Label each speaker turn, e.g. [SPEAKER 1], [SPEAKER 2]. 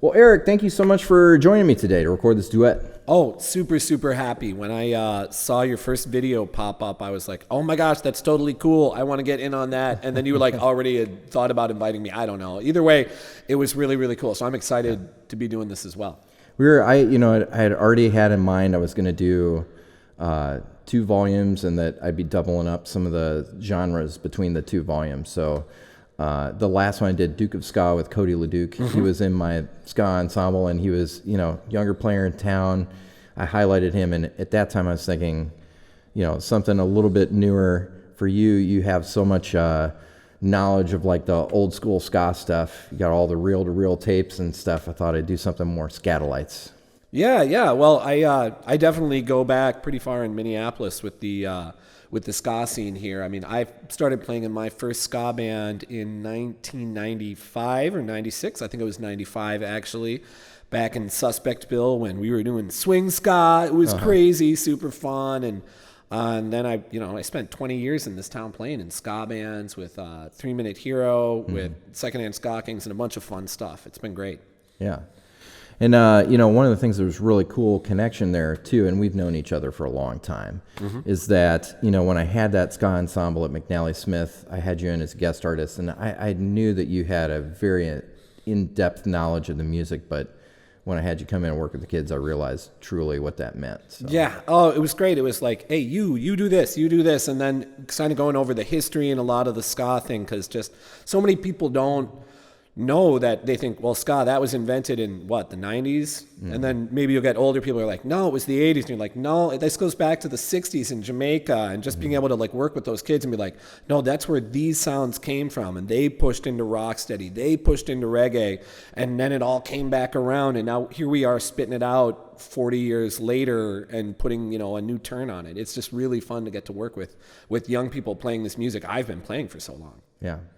[SPEAKER 1] Well, Eric, thank you so much for joining me today to record this duet.
[SPEAKER 2] Oh, super, super happy. When I saw your first video pop up, I was like, oh my gosh, that's totally cool. I want to get in on that. And then you were like already had thought about inviting me. I don't know. Either way, it was really, really cool. So I'm excited to be doing this as well.
[SPEAKER 1] I had already had in mind I was going to do 2 volumes and that I'd be doubling up some of the genres between the 2 volumes. So the last one I did, Duke of Ska with Cody LeDuc. Mm-hmm. He was in my ska ensemble, and he was, younger player in town. I highlighted him, and at that time I was thinking, something a little bit newer for you. You have so much knowledge of like the old school ska stuff. You got all the reel-to-reel tapes and stuff. I thought I'd do something more Scatolites.
[SPEAKER 2] Yeah. Well, I definitely go back pretty far in Minneapolis with the ska scene here. I mean, I started playing in my first ska band in 1995 or 96. I think it was 95 actually, back in Suspectville when we were doing swing ska. It was crazy, super fun, and then I spent 20 years in this town playing in ska bands with 3 Minute Hero, with Secondhand Ska Kings, and a bunch of fun stuff. It's been great.
[SPEAKER 1] Yeah. And, one of the things that was really cool connection there, too, and we've known each other for a long time, is that, when I had that ska ensemble at McNally Smith, I had you in as a guest artist, and I knew that you had a very in-depth knowledge of the music, but when I had you come in and work with the kids, I realized truly what that meant. So.
[SPEAKER 2] Yeah. Oh, it was great. It was like, hey, you do this, and then kind of going over the history and a lot of the ska thing, because just so many people don't know that. They think, well, ska, that was invented in the 90s? And then maybe you'll get older people who are like, no, it was the 80s. And you're like, no, this goes back to the 60s in Jamaica, and just being able to like work with those kids and be like, no, that's where these sounds came from. And they pushed into rocksteady, they pushed into reggae, and then it all came back around. And now here we are spitting it out 40 years later and putting, a new turn on it. It's just really fun to get to work with young people playing this music I've been playing for so long.
[SPEAKER 1] Yeah.